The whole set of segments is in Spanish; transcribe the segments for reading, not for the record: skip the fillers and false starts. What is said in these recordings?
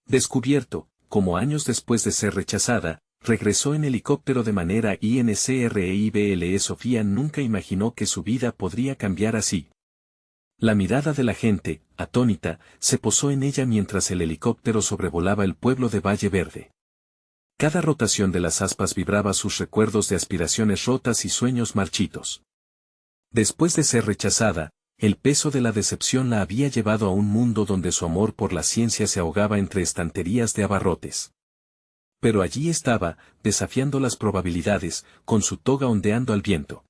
Descubierto, como años después de ser rechazada, regresó en helicóptero de manera increíble. Sofía nunca imaginó que su vida podría cambiar así. La mirada de la gente, atónita, se posó en ella mientras el helicóptero sobrevolaba el pueblo de Valle Verde. Cada rotación de las aspas vibraba sus recuerdos de aspiraciones rotas y sueños marchitos. Después de ser rechazada, el peso de la decepción la había llevado a un mundo donde su amor por la ciencia se ahogaba entre estanterías de abarrotes. Pero allí estaba, desafiando las probabilidades, con su toga ondeando al viento.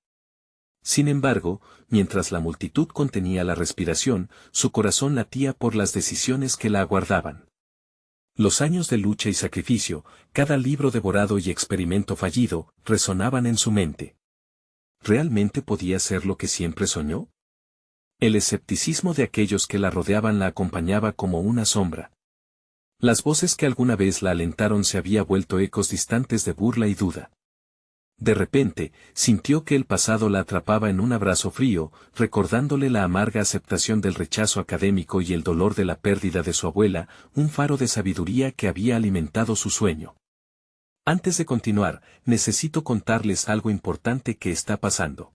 Sin embargo, mientras la multitud contenía la respiración, su corazón latía por las decisiones que la aguardaban. Los años de lucha y sacrificio, cada libro devorado y experimento fallido, resonaban en su mente. ¿Realmente podía ser lo que siempre soñó? El escepticismo de aquellos que la rodeaban la acompañaba como una sombra. Las voces que alguna vez la alentaron se habían vuelto ecos distantes de burla y duda. De repente, sintió que el pasado la atrapaba en un abrazo frío, recordándole la amarga aceptación del rechazo académico y el dolor de la pérdida de su abuela, un faro de sabiduría que había alimentado su sueño. Antes de continuar, necesito contarles algo importante que está pasando.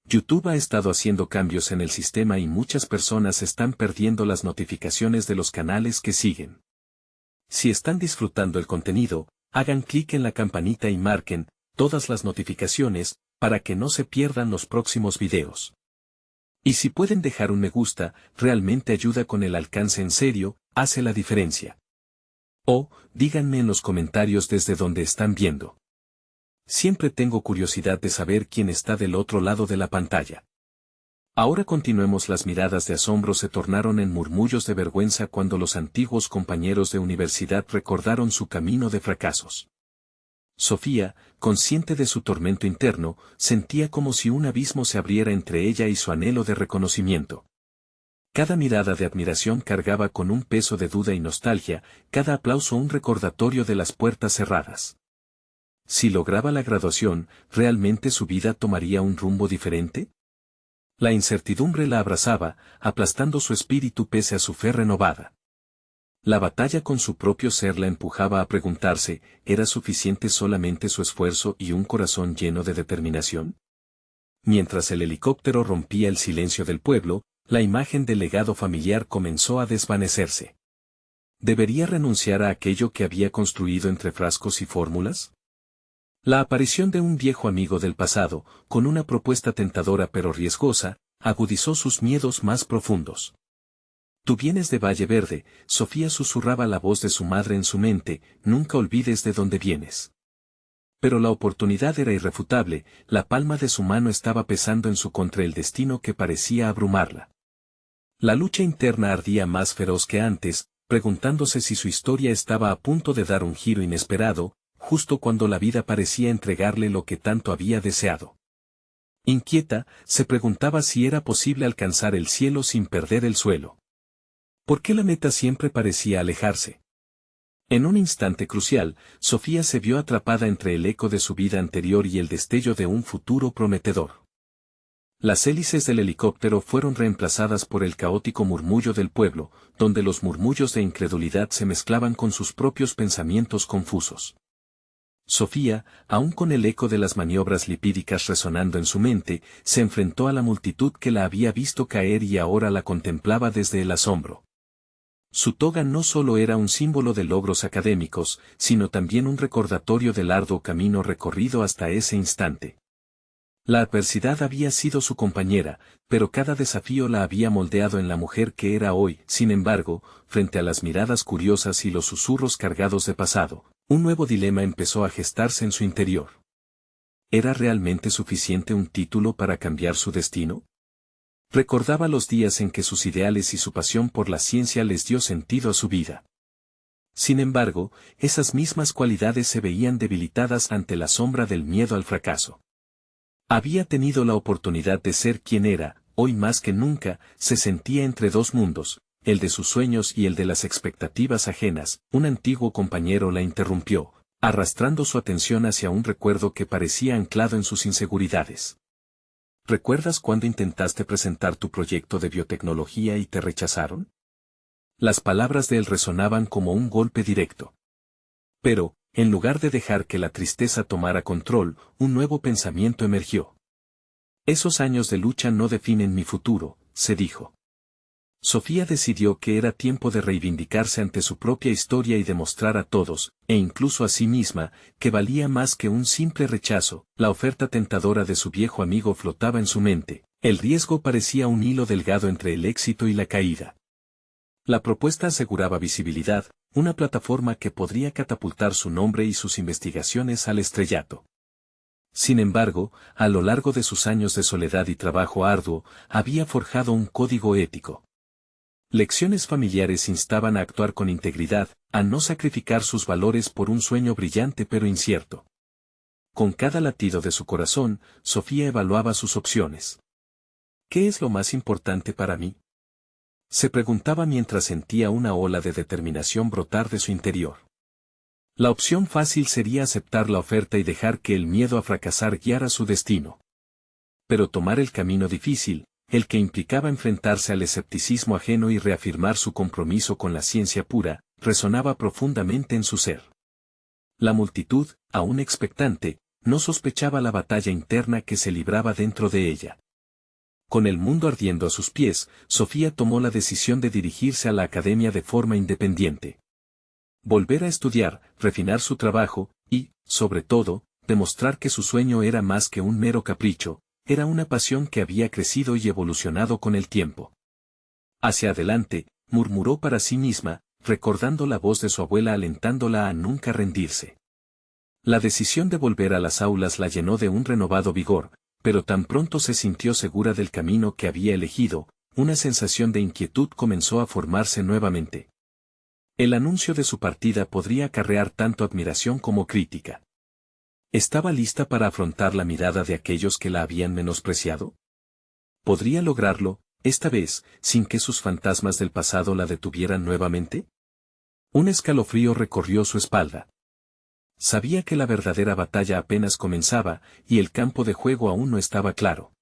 YouTube ha estado haciendo cambios en el sistema y muchas personas están perdiendo las notificaciones de los canales que siguen. Si están disfrutando el contenido, hagan clic en la campanita y marquen todas las notificaciones, para que no se pierdan los próximos videos. Y si pueden dejar un me gusta, realmente ayuda con el alcance en serio, hace la diferencia. O, díganme en los comentarios desde donde están viendo. Siempre tengo curiosidad de saber quién está del otro lado de la pantalla. Ahora continuemos. Las miradas de asombro se tornaron en murmullos de vergüenza cuando los antiguos compañeros de universidad recordaron su camino de fracasos. Sofía, consciente de su tormento interno, sentía como si un abismo se abriera entre ella y su anhelo de reconocimiento. Cada mirada de admiración cargaba con un peso de duda y nostalgia, cada aplauso un recordatorio de las puertas cerradas. Si lograba la graduación, ¿realmente su vida tomaría un rumbo diferente? La incertidumbre la abrazaba, aplastando su espíritu pese a su fe renovada. La batalla con su propio ser la empujaba a preguntarse, ¿era suficiente solamente su esfuerzo y un corazón lleno de determinación? Mientras el helicóptero rompía el silencio del pueblo, la imagen del legado familiar comenzó a desvanecerse. ¿Debería renunciar a aquello que había construido entre frascos y fórmulas? La aparición de un viejo amigo del pasado, con una propuesta tentadora pero riesgosa, agudizó sus miedos más profundos. Tú vienes de Valle Verde, Sofía, susurraba la voz de su madre en su mente, nunca olvides de dónde vienes. Pero la oportunidad era irrefutable, la palma de su mano estaba pesando en su contra el destino que parecía abrumarla. La lucha interna ardía más feroz que antes, preguntándose si su historia estaba a punto de dar un giro inesperado, justo cuando la vida parecía entregarle lo que tanto había deseado. Inquieta, se preguntaba si era posible alcanzar el cielo sin perder el suelo. ¿Por qué la meta siempre parecía alejarse? En un instante crucial, Sofía se vio atrapada entre el eco de su vida anterior y el destello de un futuro prometedor. Las hélices del helicóptero fueron reemplazadas por el caótico murmullo del pueblo, donde los murmullos de incredulidad se mezclaban con sus propios pensamientos confusos. Sofía, aún con el eco de las maniobras lipídicas resonando en su mente, se enfrentó a la multitud que la había visto caer y ahora la contemplaba desde el asombro. Su toga no solo era un símbolo de logros académicos, sino también un recordatorio del arduo camino recorrido hasta ese instante. La adversidad había sido su compañera, pero cada desafío la había moldeado en la mujer que era hoy. Sin embargo, frente a las miradas curiosas y los susurros cargados de pasado, un nuevo dilema empezó a gestarse en su interior. ¿Era realmente suficiente un título para cambiar su destino? Recordaba los días en que sus ideales y su pasión por la ciencia les dio sentido a su vida. Sin embargo, esas mismas cualidades se veían debilitadas ante la sombra del miedo al fracaso. Había tenido la oportunidad de ser quien era, hoy más que nunca, se sentía entre dos mundos, el de sus sueños y el de las expectativas ajenas. Un antiguo compañero la interrumpió, arrastrando su atención hacia un recuerdo que parecía anclado en sus inseguridades. ¿Recuerdas cuando intentaste presentar tu proyecto de biotecnología y te rechazaron? Las palabras de él resonaban como un golpe directo. Pero, en lugar de dejar que la tristeza tomara control, un nuevo pensamiento emergió. Esos años de lucha no definen mi futuro, se dijo. Sofía decidió que era tiempo de reivindicarse ante su propia historia y demostrar a todos, e incluso a sí misma, que valía más que un simple rechazo. La oferta tentadora de su viejo amigo flotaba en su mente. El riesgo parecía un hilo delgado entre el éxito y la caída. La propuesta aseguraba visibilidad, una plataforma que podría catapultar su nombre y sus investigaciones al estrellato. Sin embargo, a lo largo de sus años de soledad y trabajo arduo, había forjado un código ético. Lecciones familiares instaban a actuar con integridad, a no sacrificar sus valores por un sueño brillante pero incierto. Con cada latido de su corazón, Sofía evaluaba sus opciones. ¿Qué es lo más importante para mí?, se preguntaba mientras sentía una ola de determinación brotar de su interior. La opción fácil sería aceptar la oferta y dejar que el miedo a fracasar guiara su destino. Pero tomar el camino difícil, el que implicaba enfrentarse al escepticismo ajeno y reafirmar su compromiso con la ciencia pura, resonaba profundamente en su ser. La multitud, aún expectante, no sospechaba la batalla interna que se libraba dentro de ella. Con el mundo ardiendo a sus pies, Sofía tomó la decisión de dirigirse a la academia de forma independiente. Volver a estudiar, refinar su trabajo, y, sobre todo, demostrar que su sueño era más que un mero capricho, era una pasión que había crecido y evolucionado con el tiempo. Hacia adelante, murmuró para sí misma, recordando la voz de su abuela alentándola a nunca rendirse. La decisión de volver a las aulas la llenó de un renovado vigor, pero tan pronto se sintió segura del camino que había elegido, una sensación de inquietud comenzó a formarse nuevamente. El anuncio de su partida podría acarrear tanto admiración como crítica. ¿Estaba lista para afrontar la mirada de aquellos que la habían menospreciado? ¿Podría lograrlo, esta vez, sin que sus fantasmas del pasado la detuvieran nuevamente? Un escalofrío recorrió su espalda. Sabía que la verdadera batalla apenas comenzaba, y el campo de juego aún no estaba claro.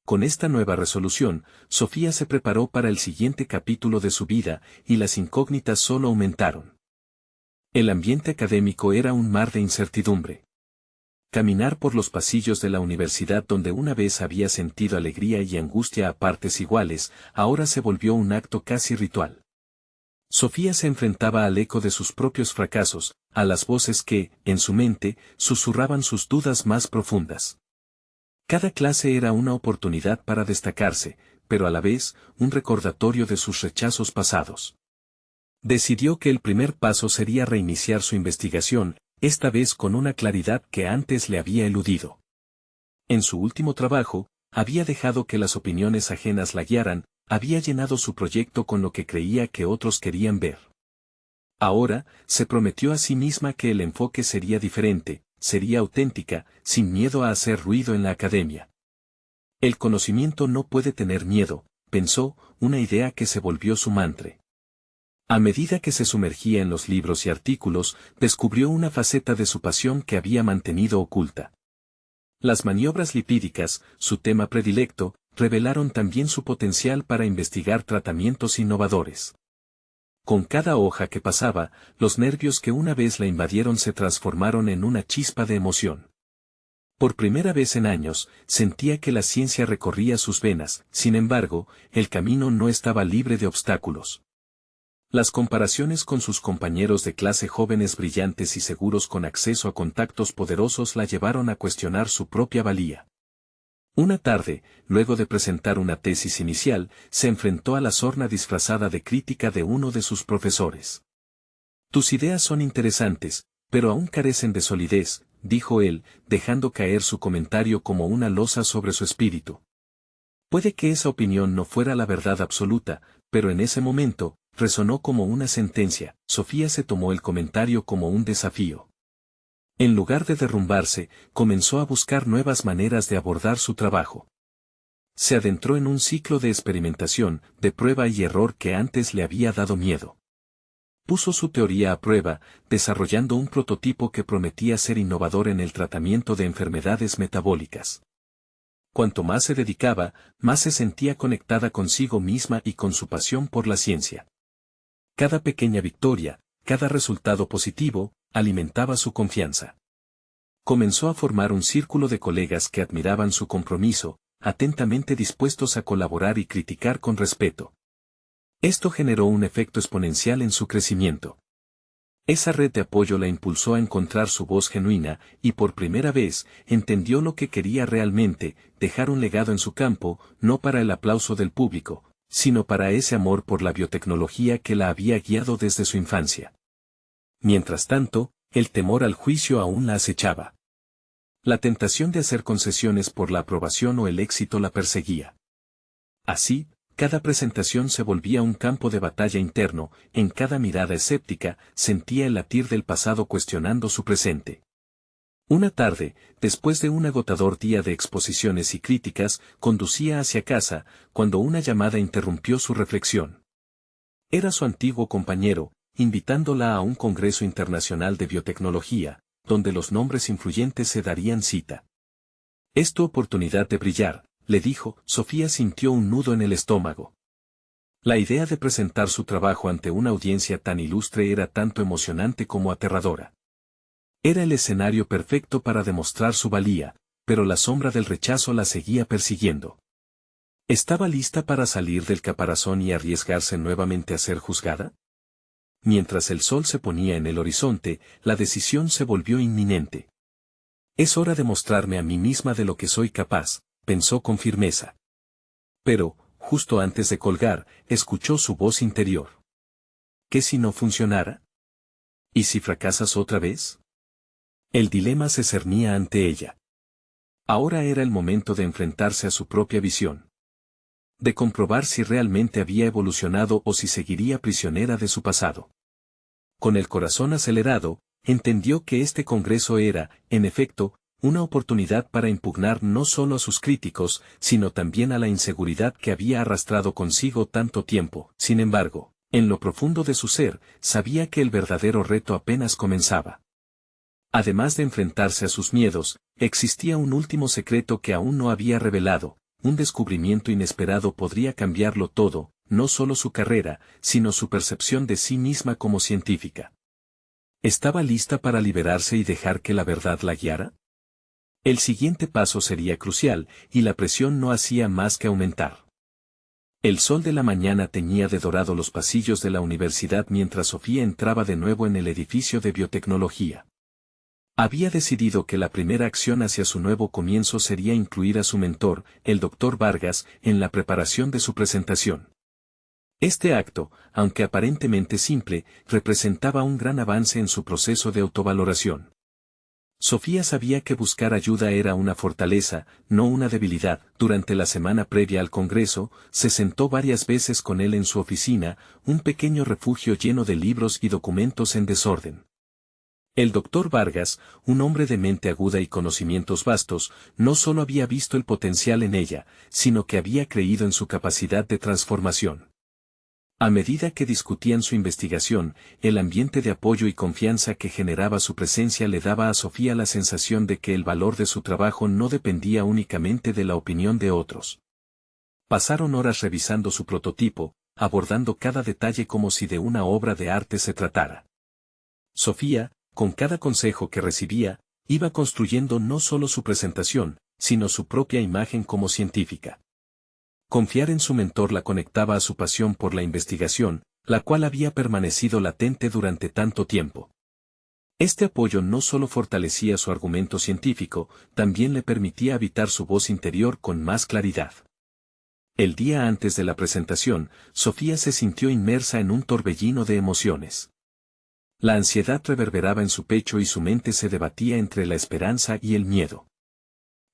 Con esta nueva resolución, Sofía se preparó para el siguiente capítulo de su vida, y las incógnitas solo aumentaron. El ambiente académico era un mar de incertidumbre. Caminar por los pasillos de la universidad donde una vez había sentido alegría y angustia a partes iguales, ahora se volvió un acto casi ritual. Sofía se enfrentaba al eco de sus propios fracasos, a las voces que, en su mente, susurraban sus dudas más profundas. Cada clase era una oportunidad para destacarse, pero a la vez, un recordatorio de sus rechazos pasados. Decidió que el primer paso sería reiniciar su investigación, esta vez con una claridad que antes le había eludido. En su último trabajo, había dejado que las opiniones ajenas la guiaran, había llenado su proyecto con lo que creía que otros querían ver. Ahora, se prometió a sí misma que el enfoque sería diferente, sería auténtica, sin miedo a hacer ruido en la academia. El conocimiento no puede tener miedo, pensó, una idea que se volvió su mantra. A medida que se sumergía en los libros y artículos, descubrió una faceta de su pasión que había mantenido oculta. Las maniobras lipídicas, su tema predilecto, revelaron también su potencial para investigar tratamientos innovadores. Con cada hoja que pasaba, los nervios que una vez la invadieron se transformaron en una chispa de emoción. Por primera vez en años, sentía que la ciencia recorría sus venas, sin embargo, el camino no estaba libre de obstáculos. Las comparaciones con sus compañeros de clase jóvenes brillantes y seguros con acceso a contactos poderosos la llevaron a cuestionar su propia valía. Una tarde, luego de presentar una tesis inicial, se enfrentó a la sorna disfrazada de crítica de uno de sus profesores. «Tus ideas son interesantes, pero aún carecen de solidez», dijo él, dejando caer su comentario como una losa sobre su espíritu. Puede que esa opinión no fuera la verdad absoluta, pero en ese momento, resonó como una sentencia. Sofía se tomó el comentario como un desafío. En lugar de derrumbarse, comenzó a buscar nuevas maneras de abordar su trabajo. Se adentró en un ciclo de experimentación, de prueba y error que antes le había dado miedo. Puso su teoría a prueba, desarrollando un prototipo que prometía ser innovador en el tratamiento de enfermedades metabólicas. Cuanto más se dedicaba, más se sentía conectada consigo misma y con su pasión por la ciencia. Cada pequeña victoria, cada resultado positivo, alimentaba su confianza. Comenzó a formar un círculo de colegas que admiraban su compromiso, atentamente dispuestos a colaborar y criticar con respeto. Esto generó un efecto exponencial en su crecimiento. Esa red de apoyo la impulsó a encontrar su voz genuina, y por primera vez, entendió lo que quería realmente, dejar un legado en su campo, no para el aplauso del público, sino para ese amor por la biotecnología que la había guiado desde su infancia. Mientras tanto, el temor al juicio aún la acechaba. La tentación de hacer concesiones por la aprobación o el éxito la perseguía. Así, cada presentación se volvía un campo de batalla interno, en cada mirada escéptica, sentía el latir del pasado cuestionando su presente. Una tarde, después de un agotador día de exposiciones y críticas, conducía hacia casa, cuando una llamada interrumpió su reflexión. Era su antiguo compañero, invitándola a un congreso internacional de biotecnología, donde los nombres influyentes se darían cita. «Es tu oportunidad de brillar», le dijo. Sofía sintió un nudo en el estómago. La idea de presentar su trabajo ante una audiencia tan ilustre era tanto emocionante como aterradora. Era el escenario perfecto para demostrar su valía, pero la sombra del rechazo la seguía persiguiendo. ¿Estaba lista para salir del caparazón y arriesgarse nuevamente a ser juzgada? Mientras el sol se ponía en el horizonte, la decisión se volvió inminente. «Es hora de mostrarme a mí misma de lo que soy capaz», pensó con firmeza. Pero, justo antes de colgar, escuchó su voz interior. ¿Qué si no funcionara? ¿Y si fracasas otra vez? El dilema se cernía ante ella. Ahora era el momento de enfrentarse a su propia visión. De comprobar si realmente había evolucionado o si seguiría prisionera de su pasado. Con el corazón acelerado, entendió que este congreso era, en efecto, una oportunidad para impugnar no solo a sus críticos, sino también a la inseguridad que había arrastrado consigo tanto tiempo. Sin embargo, en lo profundo de su ser, sabía que el verdadero reto apenas comenzaba. Además de enfrentarse a sus miedos, existía un último secreto que aún no había revelado. Un descubrimiento inesperado podría cambiarlo todo, no solo su carrera, sino su percepción de sí misma como científica. ¿Estaba lista para liberarse y dejar que la verdad la guiara? El siguiente paso sería crucial, y la presión no hacía más que aumentar. El sol de la mañana teñía de dorado los pasillos de la universidad mientras Sofía entraba de nuevo en el edificio de biotecnología. Había decidido que la primera acción hacia su nuevo comienzo sería incluir a su mentor, el Dr. Vargas, en la preparación de su presentación. Este acto, aunque aparentemente simple, representaba un gran avance en su proceso de autovaloración. Sofía sabía que buscar ayuda era una fortaleza, no una debilidad. Durante la semana previa al Congreso, se sentó varias veces con él en su oficina, un pequeño refugio lleno de libros y documentos en desorden. El Dr. Vargas, un hombre de mente aguda y conocimientos vastos, no solo había visto el potencial en ella, sino que había creído en su capacidad de transformación. A medida que discutían su investigación, el ambiente de apoyo y confianza que generaba su presencia le daba a Sofía la sensación de que el valor de su trabajo no dependía únicamente de la opinión de otros. Pasaron horas revisando su prototipo, abordando cada detalle como si de una obra de arte se tratara. Sofía, con cada consejo que recibía, iba construyendo no solo su presentación, sino su propia imagen como científica. Confiar en su mentor la conectaba a su pasión por la investigación, la cual había permanecido latente durante tanto tiempo. Este apoyo no solo fortalecía su argumento científico, también le permitía habitar su voz interior con más claridad. El día antes de la presentación, Sofía se sintió inmersa en un torbellino de emociones. La ansiedad reverberaba en su pecho y su mente se debatía entre la esperanza y el miedo.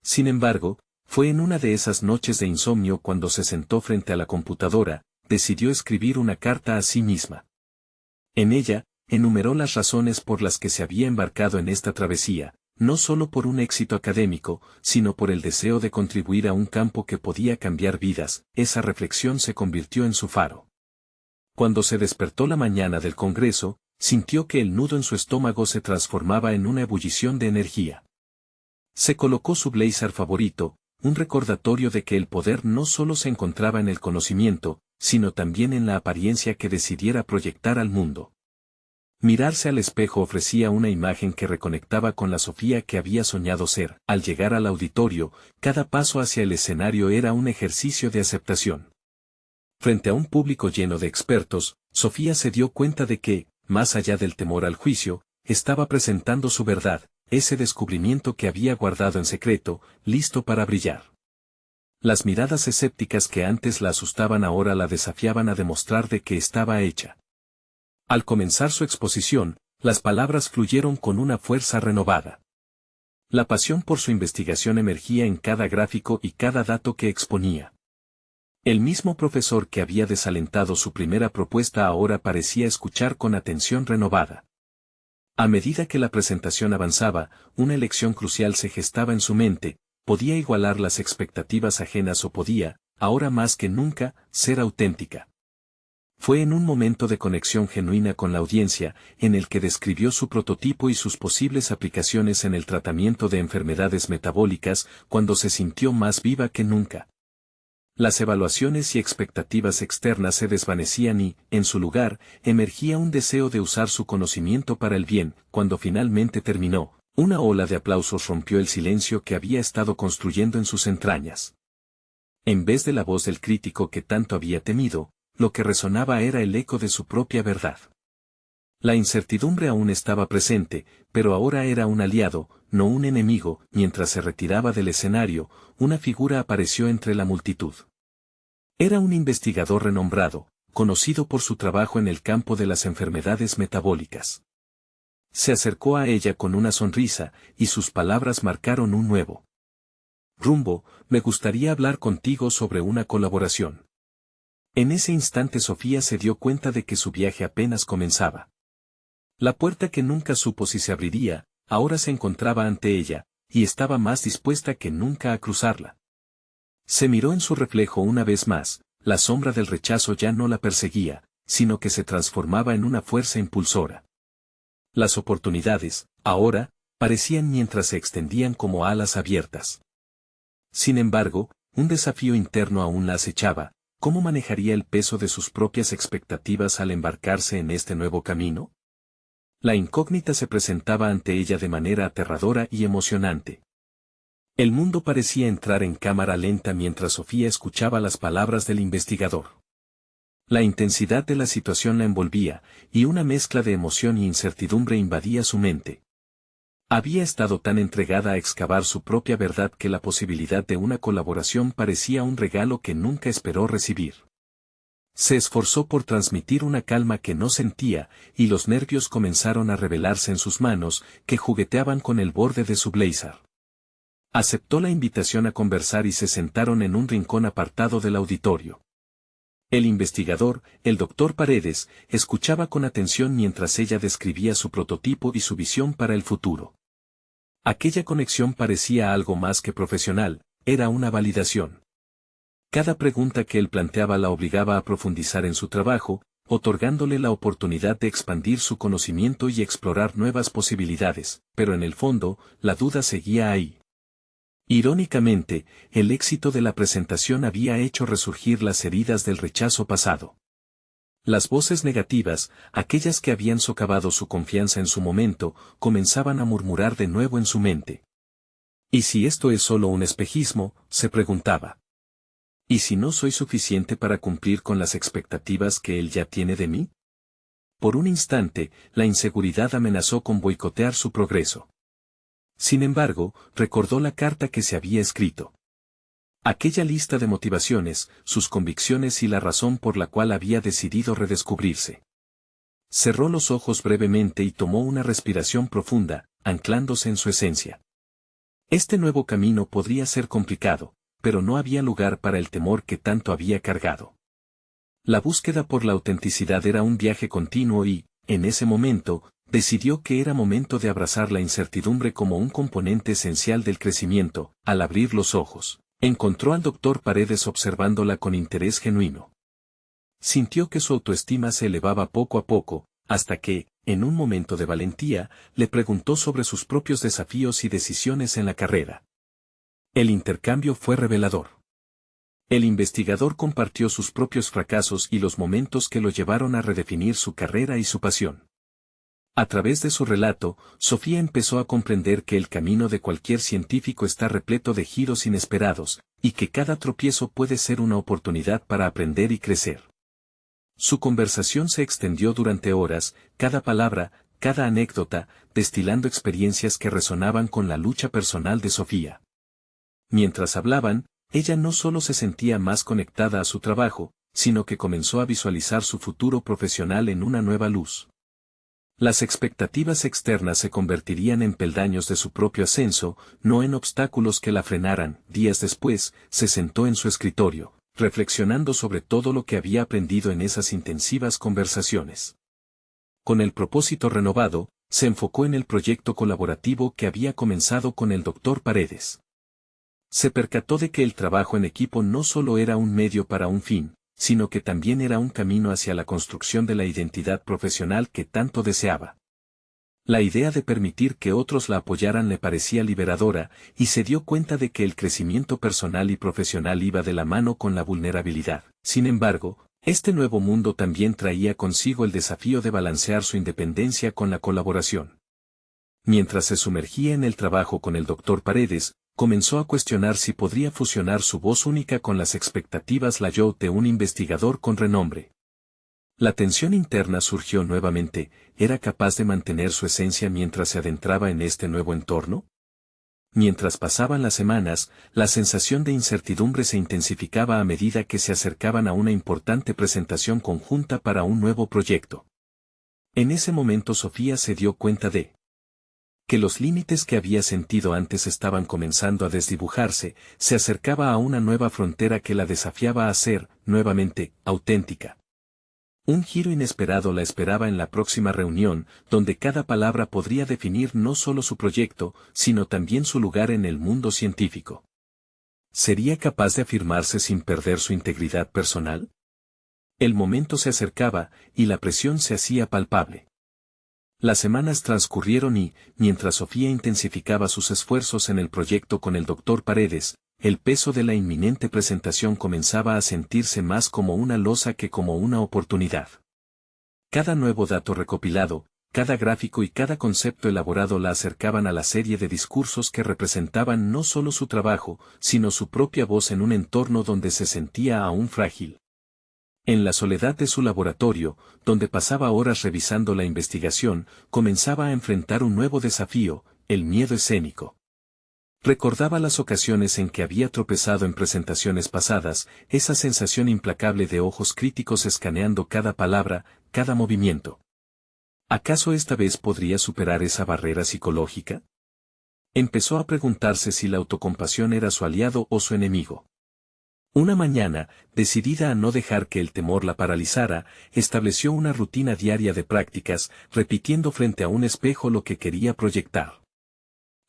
Sin embargo, fue en una de esas noches de insomnio cuando se sentó frente a la computadora, decidió escribir una carta a sí misma. En ella, enumeró las razones por las que se había embarcado en esta travesía, no solo por un éxito académico, sino por el deseo de contribuir a un campo que podía cambiar vidas. Esa reflexión se convirtió en su faro. Cuando se despertó la mañana del Congreso, sintió que el nudo en su estómago se transformaba en una ebullición de energía. Se colocó su blazer favorito, un recordatorio de que el poder no solo se encontraba en el conocimiento, sino también en la apariencia que decidiera proyectar al mundo. Mirarse al espejo ofrecía una imagen que reconectaba con la Sofía que había soñado ser. Al llegar al auditorio, cada paso hacia el escenario era un ejercicio de aceptación. Frente a un público lleno de expertos, Sofía se dio cuenta de que, más allá del temor al juicio, estaba presentando su verdad, ese descubrimiento que había guardado en secreto, listo para brillar. Las miradas escépticas que antes la asustaban ahora la desafiaban a demostrar de que estaba hecha. Al comenzar su exposición, las palabras fluyeron con una fuerza renovada. La pasión por su investigación emergía en cada gráfico y cada dato que exponía. El mismo profesor que había desalentado su primera propuesta ahora parecía escuchar con atención renovada. A medida que la presentación avanzaba, una elección crucial se gestaba en su mente: podía igualar las expectativas ajenas o podía, ahora más que nunca, ser auténtica. Fue en un momento de conexión genuina con la audiencia, en el que describió su prototipo y sus posibles aplicaciones en el tratamiento de enfermedades metabólicas, cuando se sintió más viva que nunca. Las evaluaciones y expectativas externas se desvanecían y, en su lugar, emergía un deseo de usar su conocimiento para el bien. Cuando finalmente terminó, una ola de aplausos rompió el silencio que había estado construyendo en sus entrañas. En vez de la voz del crítico que tanto había temido, lo que resonaba era el eco de su propia verdad. La incertidumbre aún estaba presente, pero ahora era un aliado, no un enemigo. Mientras se retiraba del escenario, una figura apareció entre la multitud. Era un investigador renombrado, conocido por su trabajo en el campo de las enfermedades metabólicas. Se acercó a ella con una sonrisa, y sus palabras marcaron un nuevo rumbo: me gustaría hablar contigo sobre una colaboración. En ese instante Sofía se dio cuenta de que su viaje apenas comenzaba. La puerta que nunca supo si se abriría, ahora se encontraba ante ella, y estaba más dispuesta que nunca a cruzarla. Se miró en su reflejo una vez más. La sombra del rechazo ya no la perseguía, sino que se transformaba en una fuerza impulsora. Las oportunidades, ahora, parecían mientras se extendían como alas abiertas. Sin embargo, un desafío interno aún la acechaba: ¿cómo manejaría el peso de sus propias expectativas al embarcarse en este nuevo camino? La incógnita se presentaba ante ella de manera aterradora y emocionante. El mundo parecía entrar en cámara lenta mientras Sofía escuchaba las palabras del investigador. La intensidad de la situación la envolvía, y una mezcla de emoción y incertidumbre invadía su mente. Había estado tan entregada a excavar su propia verdad que la posibilidad de una colaboración parecía un regalo que nunca esperó recibir. Se esforzó por transmitir una calma que no sentía, y los nervios comenzaron a revelarse en sus manos, que jugueteaban con el borde de su blazer. Aceptó la invitación a conversar y se sentaron en un rincón apartado del auditorio. El investigador, el doctor Paredes, escuchaba con atención mientras ella describía su prototipo y su visión para el futuro. Aquella conexión parecía algo más que profesional, era una validación. Cada pregunta que él planteaba la obligaba a profundizar en su trabajo, otorgándole la oportunidad de expandir su conocimiento y explorar nuevas posibilidades, pero en el fondo, la duda seguía ahí. Irónicamente, el éxito de la presentación había hecho resurgir las heridas del rechazo pasado. Las voces negativas, aquellas que habían socavado su confianza en su momento, comenzaban a murmurar de nuevo en su mente. ¿Y si esto es solo un espejismo?, se preguntaba. ¿Y si no soy suficiente para cumplir con las expectativas que él ya tiene de mí? Por un instante, la inseguridad amenazó con boicotear su progreso. Sin embargo, recordó la carta que se había escrito. Aquella lista de motivaciones, sus convicciones y la razón por la cual había decidido redescubrirse. Cerró los ojos brevemente y tomó una respiración profunda, anclándose en su esencia. Este nuevo camino podría ser complicado, pero no había lugar para el temor que tanto había cargado. La búsqueda por la autenticidad era un viaje continuo y, en ese momento, decidió que era momento de abrazar la incertidumbre como un componente esencial del crecimiento. Al abrir los ojos, encontró al doctor Paredes observándola con interés genuino. Sintió que su autoestima se elevaba poco a poco, hasta que, en un momento de valentía, le preguntó sobre sus propios desafíos y decisiones en la carrera. El intercambio fue revelador. El investigador compartió sus propios fracasos y los momentos que lo llevaron a redefinir su carrera y su pasión. A través de su relato, Sofía empezó a comprender que el camino de cualquier científico está repleto de giros inesperados, y que cada tropiezo puede ser una oportunidad para aprender y crecer. Su conversación se extendió durante horas, cada palabra, cada anécdota, destilando experiencias que resonaban con la lucha personal de Sofía. Mientras hablaban, ella no solo se sentía más conectada a su trabajo, sino que comenzó a visualizar su futuro profesional en una nueva luz. Las expectativas externas se convertirían en peldaños de su propio ascenso, no en obstáculos que la frenaran. Días después, se sentó en su escritorio, reflexionando sobre todo lo que había aprendido en esas intensivas conversaciones. Con el propósito renovado, se enfocó en el proyecto colaborativo que había comenzado con el Dr. Paredes. Se percató de que el trabajo en equipo no solo era un medio para un fin, sino que también era un camino hacia la construcción de la identidad profesional que tanto deseaba. La idea de permitir que otros la apoyaran le parecía liberadora, y se dio cuenta de que el crecimiento personal y profesional iba de la mano con la vulnerabilidad. Sin embargo, este nuevo mundo también traía consigo el desafío de balancear su independencia con la colaboración. Mientras se sumergía en el trabajo con el Dr. Paredes, comenzó a cuestionar si podría fusionar su voz única con las expectativas de un investigador con renombre. La tensión interna surgió nuevamente. ¿Era capaz de mantener su esencia mientras se adentraba en este nuevo entorno? Mientras pasaban las semanas, la sensación de incertidumbre se intensificaba a medida que se acercaban a una importante presentación conjunta para un nuevo proyecto. En ese momento Sofía se dio cuenta de que los límites que había sentido antes estaban comenzando a desdibujarse. Se acercaba a una nueva frontera que la desafiaba a ser, nuevamente, auténtica. Un giro inesperado la esperaba en la próxima reunión, donde cada palabra podría definir no solo su proyecto, sino también su lugar en el mundo científico. ¿Sería capaz de afirmarse sin perder su integridad personal? El momento se acercaba, y la presión se hacía palpable. Las semanas transcurrieron y, mientras Sofía intensificaba sus esfuerzos en el proyecto con el Dr. Paredes, el peso de la inminente presentación comenzaba a sentirse más como una losa que como una oportunidad. Cada nuevo dato recopilado, cada gráfico y cada concepto elaborado la acercaban a la serie de discursos que representaban no solo su trabajo, sino su propia voz en un entorno donde se sentía aún frágil. En la soledad de su laboratorio, donde pasaba horas revisando la investigación, comenzaba a enfrentar un nuevo desafío, el miedo escénico. Recordaba las ocasiones en que había tropezado en presentaciones pasadas, esa sensación implacable de ojos críticos escaneando cada palabra, cada movimiento. ¿Acaso esta vez podría superar esa barrera psicológica? Empezó a preguntarse si la autocompasión era su aliado o su enemigo. Una mañana, decidida a no dejar que el temor la paralizara, estableció una rutina diaria de prácticas, repitiendo frente a un espejo lo que quería proyectar.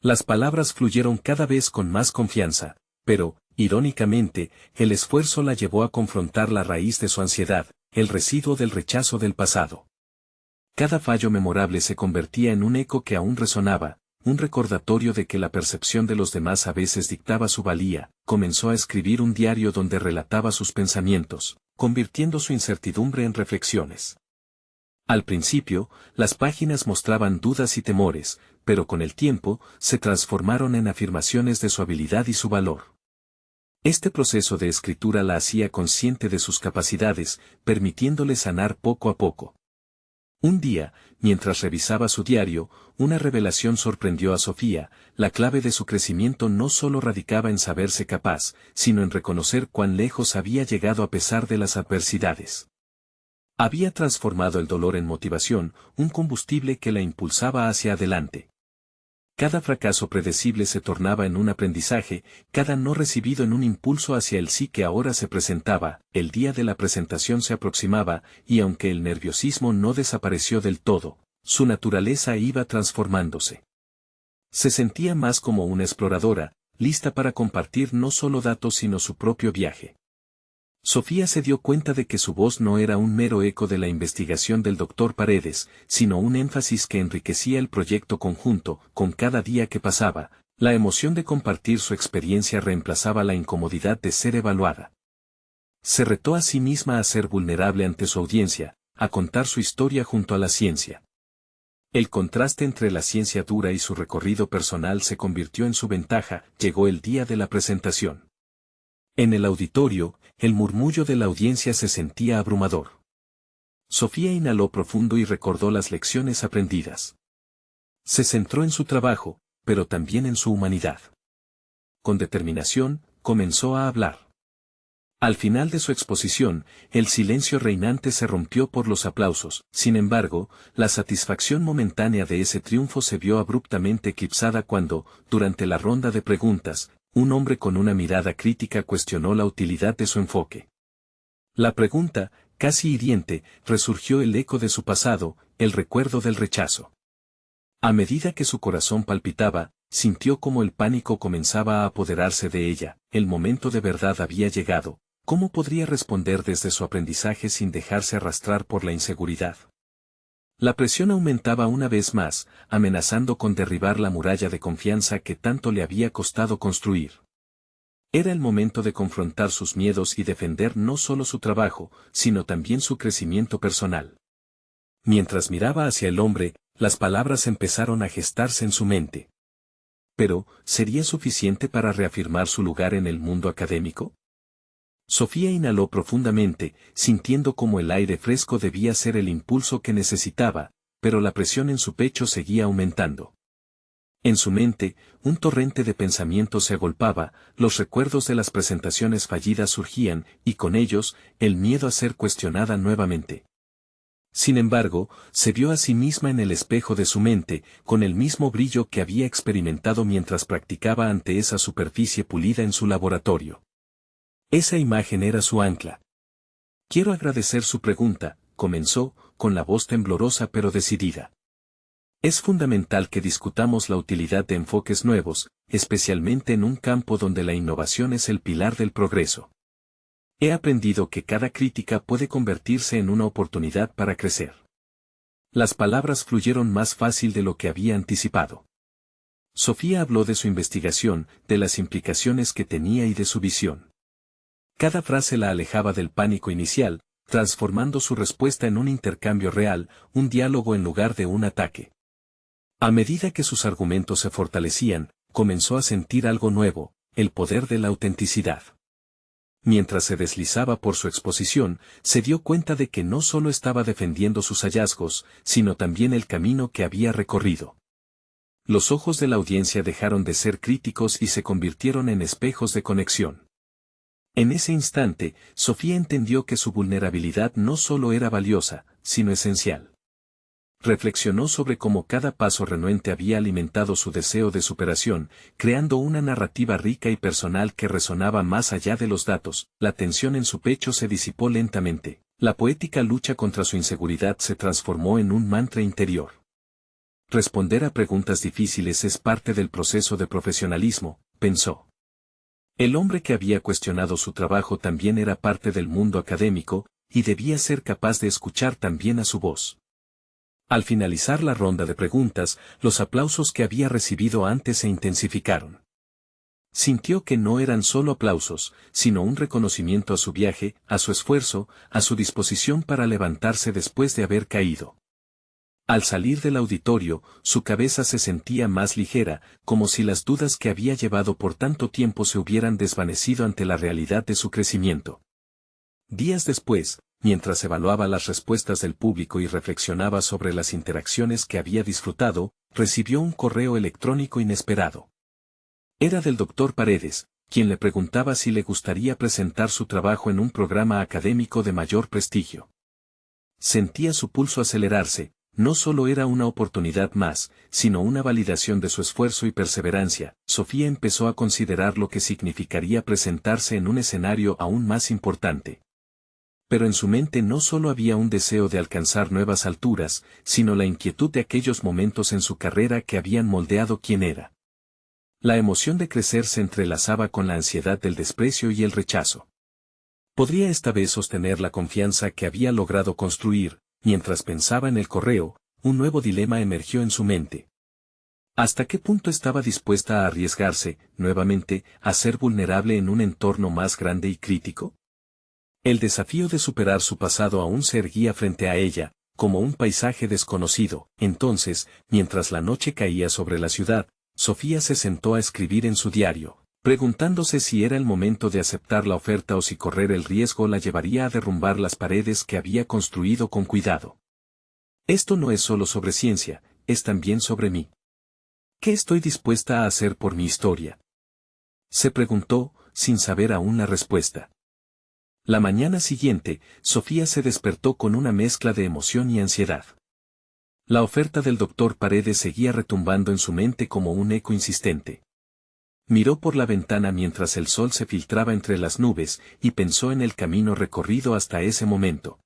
Las palabras fluyeron cada vez con más confianza, pero, irónicamente, el esfuerzo la llevó a confrontar la raíz de su ansiedad, el residuo del rechazo del pasado. Cada fallo memorable se convertía en un eco que aún resonaba, un recordatorio de que la percepción de los demás a veces dictaba su valía. Comenzó a escribir un diario donde relataba sus pensamientos, convirtiendo su incertidumbre en reflexiones. Al principio, las páginas mostraban dudas y temores, pero con el tiempo, se transformaron en afirmaciones de su habilidad y su valor. Este proceso de escritura la hacía consciente de sus capacidades, permitiéndole sanar poco a poco. Un día, mientras revisaba su diario, una revelación sorprendió a Sofía. La clave de su crecimiento no solo radicaba en saberse capaz, sino en reconocer cuán lejos había llegado a pesar de las adversidades. Había transformado el dolor en motivación, un combustible que la impulsaba hacia adelante. Cada fracaso predecible se tornaba en un aprendizaje, cada no recibido en un impulso hacia el sí que ahora se presentaba. El día de la presentación se aproximaba, y aunque el nerviosismo no desapareció del todo, su naturaleza iba transformándose. Se sentía más como una exploradora, lista para compartir no solo datos sino su propio viaje. Sofía se dio cuenta de que su voz no era un mero eco de la investigación del Dr. Paredes, sino un énfasis que enriquecía el proyecto conjunto. Con cada día que pasaba, la emoción de compartir su experiencia reemplazaba la incomodidad de ser evaluada. Se retó a sí misma a ser vulnerable ante su audiencia, a contar su historia junto a la ciencia. El contraste entre la ciencia dura y su recorrido personal se convirtió en su ventaja. Llegó el día de la presentación. En el auditorio, el murmullo de la audiencia se sentía abrumador. Sofía inhaló profundo y recordó las lecciones aprendidas. Se centró en su trabajo, pero también en su humanidad. Con determinación, comenzó a hablar. Al final de su exposición, el silencio reinante se rompió por los aplausos. Sin embargo, la satisfacción momentánea de ese triunfo se vio abruptamente eclipsada cuando, durante la ronda de preguntas, un hombre con una mirada crítica cuestionó la utilidad de su enfoque. La pregunta, casi hiriente, resurgió el eco de su pasado, el recuerdo del rechazo. A medida que su corazón palpitaba, sintió como el pánico comenzaba a apoderarse de ella. El momento de verdad había llegado. ¿Cómo podría responder desde su aprendizaje sin dejarse arrastrar por la inseguridad? La presión aumentaba una vez más, amenazando con derribar la muralla de confianza que tanto le había costado construir. Era el momento de confrontar sus miedos y defender no solo su trabajo, sino también su crecimiento personal. Mientras miraba hacia el hombre, las palabras empezaron a gestarse en su mente. Pero, ¿sería suficiente para reafirmar su lugar en el mundo académico? Sofía inhaló profundamente, sintiendo como el aire fresco debía ser el impulso que necesitaba, pero la presión en su pecho seguía aumentando. En su mente, un torrente de pensamientos se agolpaba, los recuerdos de las presentaciones fallidas surgían, y con ellos, el miedo a ser cuestionada nuevamente. Sin embargo, se vio a sí misma en el espejo de su mente, con el mismo brillo que había experimentado mientras practicaba ante esa superficie pulida en su laboratorio. Esa imagen era su ancla. Quiero agradecer su pregunta, comenzó, con la voz temblorosa pero decidida. Es fundamental que discutamos la utilidad de enfoques nuevos, especialmente en un campo donde la innovación es el pilar del progreso. He aprendido que cada crítica puede convertirse en una oportunidad para crecer. Las palabras fluyeron más fácil de lo que había anticipado. Sofía habló de su investigación, de las implicaciones que tenía y de su visión. Cada frase la alejaba del pánico inicial, transformando su respuesta en un intercambio real, un diálogo en lugar de un ataque. A medida que sus argumentos se fortalecían, comenzó a sentir algo nuevo, el poder de la autenticidad. Mientras se deslizaba por su exposición, se dio cuenta de que no solo estaba defendiendo sus hallazgos, sino también el camino que había recorrido. Los ojos de la audiencia dejaron de ser críticos y se convirtieron en espejos de conexión. En ese instante, Sofía entendió que su vulnerabilidad no solo era valiosa, sino esencial. Reflexionó sobre cómo cada paso renuente había alimentado su deseo de superación, creando una narrativa rica y personal que resonaba más allá de los datos. La tensión en su pecho se disipó lentamente. La poética lucha contra su inseguridad se transformó en un mantra interior. Responder a preguntas difíciles es parte del proceso de profesionalismo, pensó. El hombre que había cuestionado su trabajo también era parte del mundo académico, y debía ser capaz de escuchar también a su voz. Al finalizar la ronda de preguntas, los aplausos que había recibido antes se intensificaron. Sintió que no eran solo aplausos, sino un reconocimiento a su viaje, a su esfuerzo, a su disposición para levantarse después de haber caído. Al salir del auditorio, su cabeza se sentía más ligera, como si las dudas que había llevado por tanto tiempo se hubieran desvanecido ante la realidad de su crecimiento. Días después, mientras evaluaba las respuestas del público y reflexionaba sobre las interacciones que había disfrutado, recibió un correo electrónico inesperado. Era del Dr. Paredes, quien le preguntaba si le gustaría presentar su trabajo en un programa académico de mayor prestigio. Sentía su pulso acelerarse. No solo era una oportunidad más, sino una validación de su esfuerzo y perseverancia. Sofía empezó a considerar lo que significaría presentarse en un escenario aún más importante. Pero en su mente no solo había un deseo de alcanzar nuevas alturas, sino la inquietud de aquellos momentos en su carrera que habían moldeado quién era. La emoción de crecer se entrelazaba con la ansiedad del desprecio y el rechazo. ¿Podría esta vez sostener la confianza que había logrado construir? Mientras pensaba en el correo, un nuevo dilema emergió en su mente. ¿Hasta qué punto estaba dispuesta a arriesgarse, nuevamente, a ser vulnerable en un entorno más grande y crítico? El desafío de superar su pasado aún se erguía frente a ella, como un paisaje desconocido. Entonces, mientras la noche caía sobre la ciudad, Sofía se sentó a escribir en su diario, preguntándose si era el momento de aceptar la oferta o si correr el riesgo la llevaría a derrumbar las paredes que había construido con cuidado. Esto no es solo sobre ciencia, es también sobre mí. ¿Qué estoy dispuesta a hacer por mi historia? Se preguntó, sin saber aún la respuesta. La mañana siguiente, Sofía se despertó con una mezcla de emoción y ansiedad. La oferta del doctor Paredes seguía retumbando en su mente como un eco insistente. Miró por la ventana mientras el sol se filtraba entre las nubes y pensó en el camino recorrido hasta ese momento.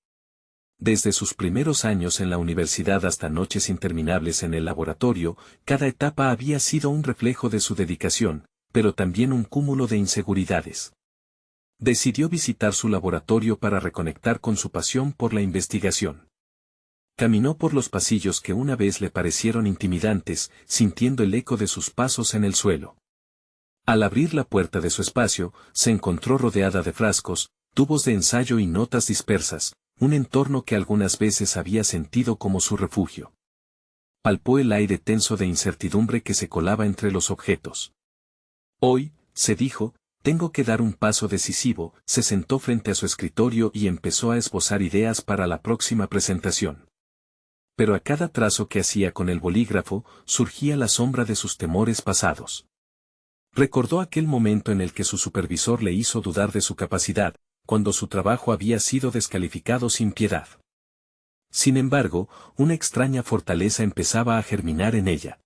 Desde sus primeros años en la universidad hasta noches interminables en el laboratorio, cada etapa había sido un reflejo de su dedicación, pero también un cúmulo de inseguridades. Decidió visitar su laboratorio para reconectar con su pasión por la investigación. Caminó por los pasillos que una vez le parecieron intimidantes, sintiendo el eco de sus pasos en el suelo. Al abrir la puerta de su espacio, se encontró rodeada de frascos, tubos de ensayo y notas dispersas, un entorno que algunas veces había sentido como su refugio. Palpó el aire tenso de incertidumbre que se colaba entre los objetos. Hoy, se dijo, tengo que dar un paso decisivo. Se sentó frente a su escritorio y empezó a esbozar ideas para la próxima presentación. Pero a cada trazo que hacía con el bolígrafo, surgía la sombra de sus temores pasados. Recordó aquel momento en el que su supervisor le hizo dudar de su capacidad, cuando su trabajo había sido descalificado sin piedad. Sin embargo, una extraña fortaleza empezaba a germinar en ella.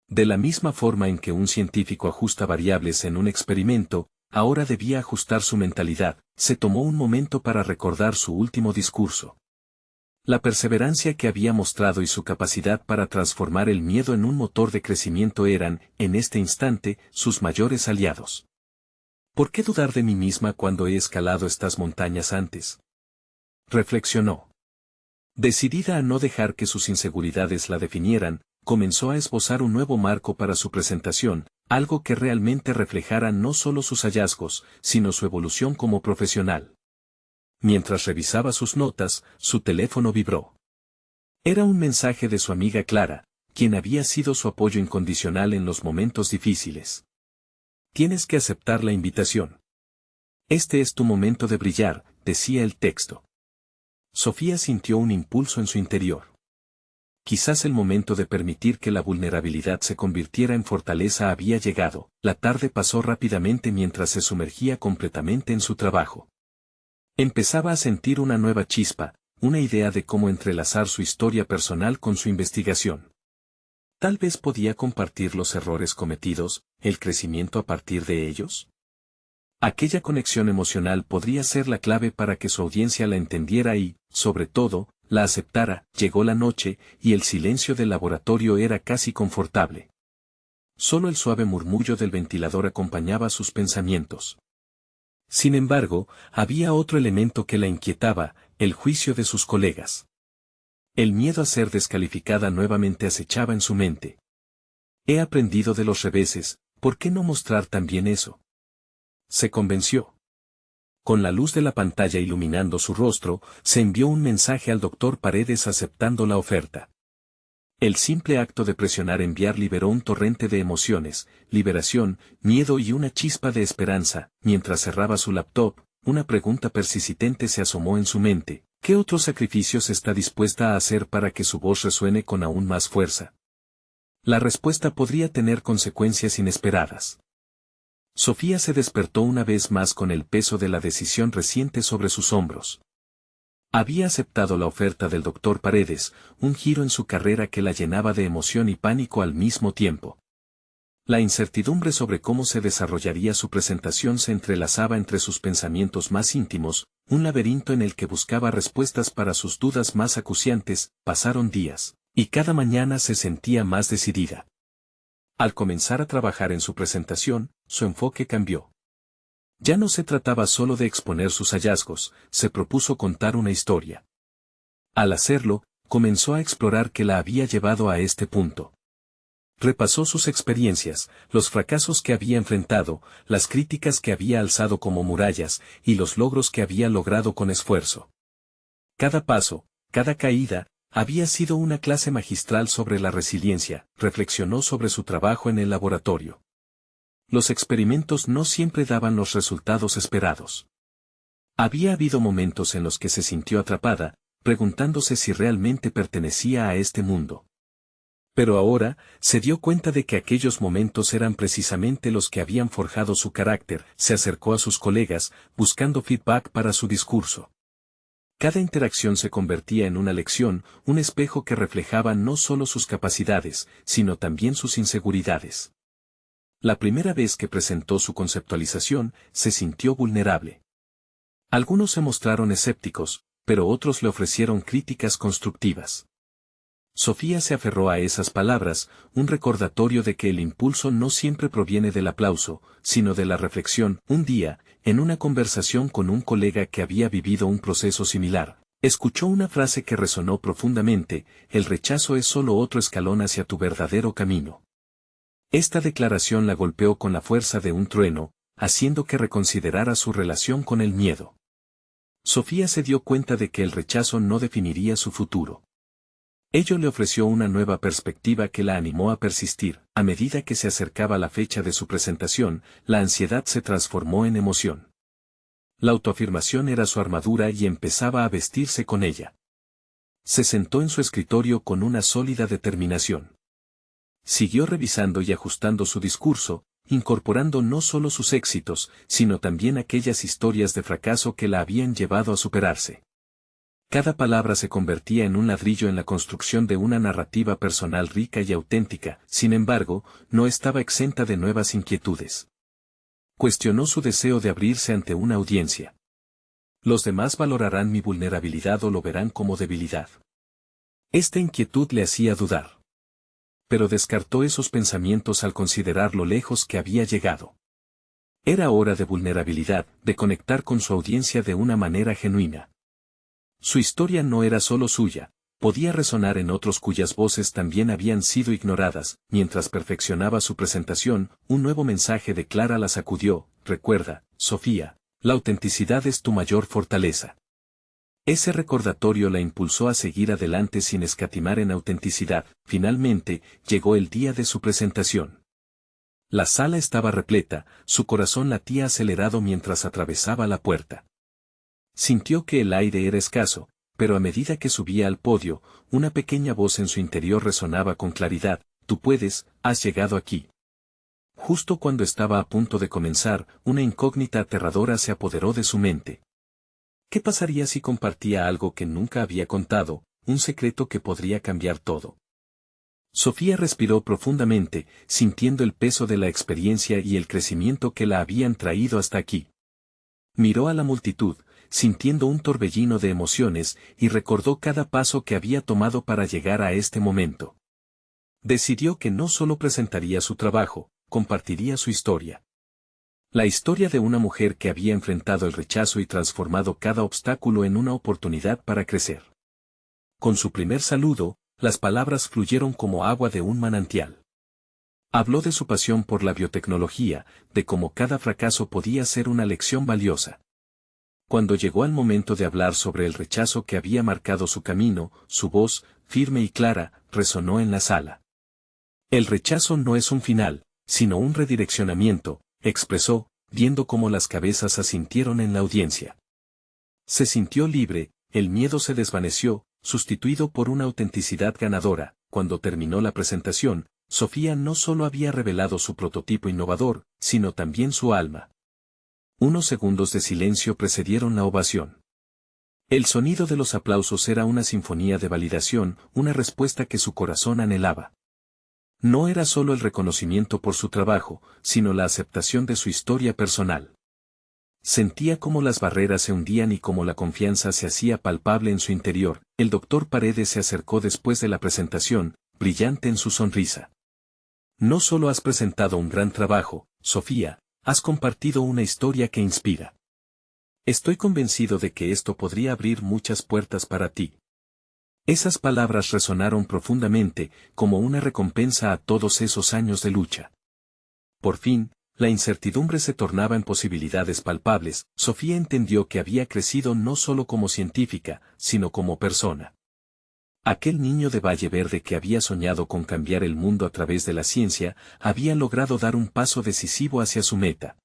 De la misma forma en que un científico ajusta variables en un experimento, ahora debía ajustar su mentalidad. Se tomó un momento para recordar su último discurso. La perseverancia que había mostrado y su capacidad para transformar el miedo en un motor de crecimiento eran, en este instante, sus mayores aliados. ¿Por qué dudar de mí misma cuando he escalado estas montañas antes? Reflexionó. Decidida a no dejar que sus inseguridades la definieran, comenzó a esbozar un nuevo marco para su presentación, algo que realmente reflejara no solo sus hallazgos, sino su evolución como profesional. Mientras revisaba sus notas, su teléfono vibró. Era un mensaje de su amiga Clara, quien había sido su apoyo incondicional en los momentos difíciles. Tienes que aceptar la invitación. Este es tu momento de brillar, decía el texto. Sofía sintió un impulso en su interior. Quizás el momento de permitir que la vulnerabilidad se convirtiera en fortaleza había llegado. La tarde pasó rápidamente mientras se sumergía completamente en su trabajo. Empezaba a sentir una nueva chispa, una idea de cómo entrelazar su historia personal con su investigación. Tal vez podía compartir los errores cometidos, el crecimiento a partir de ellos. Aquella conexión emocional podría ser la clave para que su audiencia la entendiera y, sobre todo, la aceptara. Llegó la noche, y el silencio del laboratorio era casi confortable. Solo el suave murmullo del ventilador acompañaba sus pensamientos. Sin embargo, había otro elemento que la inquietaba, el juicio de sus colegas. El miedo a ser descalificada nuevamente acechaba en su mente. He aprendido de los reveses, ¿por qué no mostrar también eso? Se convenció. Con la luz de la pantalla iluminando su rostro, se envió un mensaje al doctor Paredes aceptando la oferta. El simple acto de presionar enviar liberó un torrente de emociones, liberación, miedo y una chispa de esperanza. Mientras cerraba su laptop, una pregunta persistente se asomó en su mente. ¿Qué otros sacrificios está dispuesta a hacer para que su voz resuene con aún más fuerza? La respuesta podría tener consecuencias inesperadas. Sofía se despertó una vez más con el peso de la decisión reciente sobre sus hombros. Había aceptado la oferta del doctor Paredes, un giro en su carrera que la llenaba de emoción y pánico al mismo tiempo. La incertidumbre sobre cómo se desarrollaría su presentación se entrelazaba entre sus pensamientos más íntimos, un laberinto en el que buscaba respuestas para sus dudas más acuciantes. Pasaron días, y cada mañana se sentía más decidida. Al comenzar a trabajar en su presentación, su enfoque cambió. Ya no se trataba solo de exponer sus hallazgos, se propuso contar una historia. Al hacerlo, comenzó a explorar qué la había llevado a este punto. Repasó sus experiencias, los fracasos que había enfrentado, las críticas que había alzado como murallas, y los logros que había logrado con esfuerzo. Cada paso, cada caída, había sido una clase magistral sobre la resiliencia, reflexionó sobre su trabajo en el laboratorio. Los experimentos no siempre daban los resultados esperados. Había habido momentos en los que se sintió atrapada, preguntándose si realmente pertenecía a este mundo. Pero ahora, se dio cuenta de que aquellos momentos eran precisamente los que habían forjado su carácter, se acercó a sus colegas, buscando feedback para su discurso. Cada interacción se convertía en una lección, un espejo que reflejaba no solo sus capacidades, sino también sus inseguridades. La primera vez que presentó su conceptualización, se sintió vulnerable. Algunos se mostraron escépticos, pero otros le ofrecieron críticas constructivas. Sofía se aferró a esas palabras, un recordatorio de que el impulso no siempre proviene del aplauso, sino de la reflexión. Un día, en una conversación con un colega que había vivido un proceso similar, escuchó una frase que resonó profundamente: el rechazo es solo otro escalón hacia tu verdadero camino. Esta declaración la golpeó con la fuerza de un trueno, haciendo que reconsiderara su relación con el miedo. Sofía se dio cuenta de que el rechazo no definiría su futuro. Ello le ofreció una nueva perspectiva que la animó a persistir. A medida que se acercaba la fecha de su presentación, la ansiedad se transformó en emoción. La autoafirmación era su armadura y empezaba a vestirse con ella. Se sentó en su escritorio con una sólida determinación. Siguió revisando y ajustando su discurso, incorporando no solo sus éxitos, sino también aquellas historias de fracaso que la habían llevado a superarse. Cada palabra se convertía en un ladrillo en la construcción de una narrativa personal rica y auténtica. Sin embargo, no estaba exenta de nuevas inquietudes. Cuestionó su deseo de abrirse ante una audiencia. ¿Los demás valorarán mi vulnerabilidad o lo verán como debilidad? Esta inquietud le hacía dudar. Pero descartó esos pensamientos al considerar lo lejos que había llegado. Era hora de vulnerabilidad, de conectar con su audiencia de una manera genuina. Su historia no era solo suya, podía resonar en otros cuyas voces también habían sido ignoradas. Mientras perfeccionaba su presentación, un nuevo mensaje de Clara la sacudió: recuerda, Sofía, la autenticidad es tu mayor fortaleza. Ese recordatorio la impulsó a seguir adelante sin escatimar en autenticidad. Finalmente, llegó el día de su presentación. La sala estaba repleta, su corazón latía acelerado mientras atravesaba la puerta. Sintió que el aire era escaso, pero a medida que subía al podio, una pequeña voz en su interior resonaba con claridad: tú puedes, has llegado aquí. Justo cuando estaba a punto de comenzar, una incógnita aterradora se apoderó de su mente. ¿Qué pasaría si compartía algo que nunca había contado, un secreto que podría cambiar todo? Sofía respiró profundamente, sintiendo el peso de la experiencia y el crecimiento que la habían traído hasta aquí. Miró a la multitud, sintiendo un torbellino de emociones, y recordó cada paso que había tomado para llegar a este momento. Decidió que no solo presentaría su trabajo, compartiría su historia. La historia de una mujer que había enfrentado el rechazo y transformado cada obstáculo en una oportunidad para crecer. Con su primer saludo, las palabras fluyeron como agua de un manantial. Habló de su pasión por la biotecnología, de cómo cada fracaso podía ser una lección valiosa. Cuando llegó el momento de hablar sobre el rechazo que había marcado su camino, su voz, firme y clara, resonó en la sala. El rechazo no es un final, sino un redireccionamiento, expresó, viendo cómo las cabezas asintieron en la audiencia. Se sintió libre, el miedo se desvaneció, sustituido por una autenticidad ganadora. Cuando terminó la presentación, Sofía no solo había revelado su prototipo innovador, sino también su alma. Unos segundos de silencio precedieron la ovación. El sonido de los aplausos era una sinfonía de validación, una respuesta que su corazón anhelaba. No era solo el reconocimiento por su trabajo, sino la aceptación de su historia personal. Sentía cómo las barreras se hundían y cómo la confianza se hacía palpable en su interior. El doctor Paredes se acercó después de la presentación, brillante en su sonrisa. No solo has presentado un gran trabajo, Sofía, has compartido una historia que inspira. Estoy convencido de que esto podría abrir muchas puertas para ti. Esas palabras resonaron profundamente, como una recompensa a todos esos años de lucha. Por fin, la incertidumbre se tornaba en posibilidades palpables. Sofía entendió que había crecido no solo como científica, sino como persona. Aquel niño de Valle Verde que había soñado con cambiar el mundo a través de la ciencia, había logrado dar un paso decisivo hacia su meta.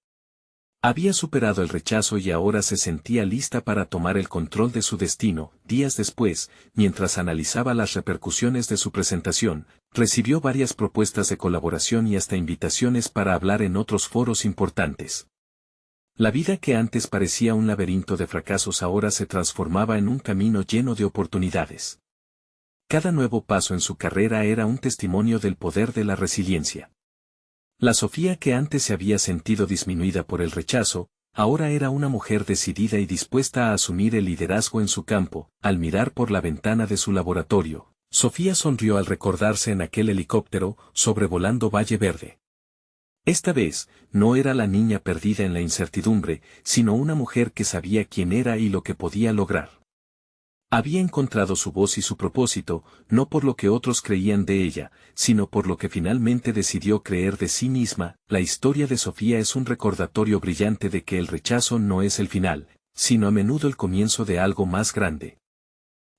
Había superado el rechazo y ahora se sentía lista para tomar el control de su destino. Días después, mientras analizaba las repercusiones de su presentación, recibió varias propuestas de colaboración y hasta invitaciones para hablar en otros foros importantes. La vida que antes parecía un laberinto de fracasos ahora se transformaba en un camino lleno de oportunidades. Cada nuevo paso en su carrera era un testimonio del poder de la resiliencia. La Sofía que antes se había sentido disminuida por el rechazo, ahora era una mujer decidida y dispuesta a asumir el liderazgo en su campo. Al mirar por la ventana de su laboratorio, Sofía sonrió al recordarse en aquel helicóptero, sobrevolando Valle Verde. Esta vez, no era la niña perdida en la incertidumbre, sino una mujer que sabía quién era y lo que podía lograr. Había encontrado su voz y su propósito, no por lo que otros creían de ella, sino por lo que finalmente decidió creer de sí misma. La historia de Sofía es un recordatorio brillante de que el rechazo no es el final, sino a menudo el comienzo de algo más grande.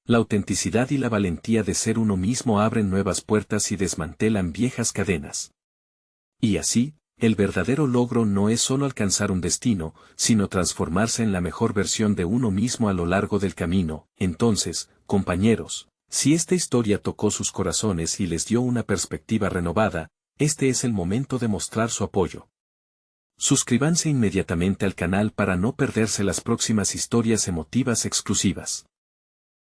La autenticidad y la valentía de ser uno mismo abren nuevas puertas y desmantelan viejas cadenas. Y así, el verdadero logro no es solo alcanzar un destino, sino transformarse en la mejor versión de uno mismo a lo largo del camino. Entonces, compañeros, si esta historia tocó sus corazones y les dio una perspectiva renovada, este es el momento de mostrar su apoyo. Suscríbanse inmediatamente al canal para no perderse las próximas historias emotivas exclusivas.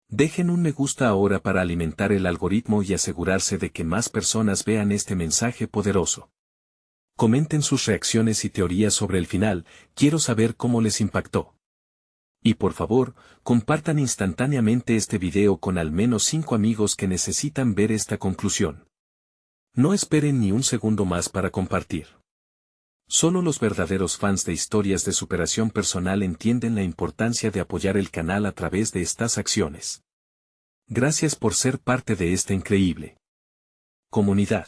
Dejen un me gusta ahora para alimentar el algoritmo y asegurarse de que más personas vean este mensaje poderoso. Comenten sus reacciones y teorías sobre el final, quiero saber cómo les impactó. Y por favor, compartan instantáneamente este video con al menos 5 amigos que necesitan ver esta conclusión. No esperen ni un segundo más para compartir. Solo los verdaderos fans de historias de superación personal entienden la importancia de apoyar el canal a través de estas acciones. Gracias por ser parte de esta increíble comunidad.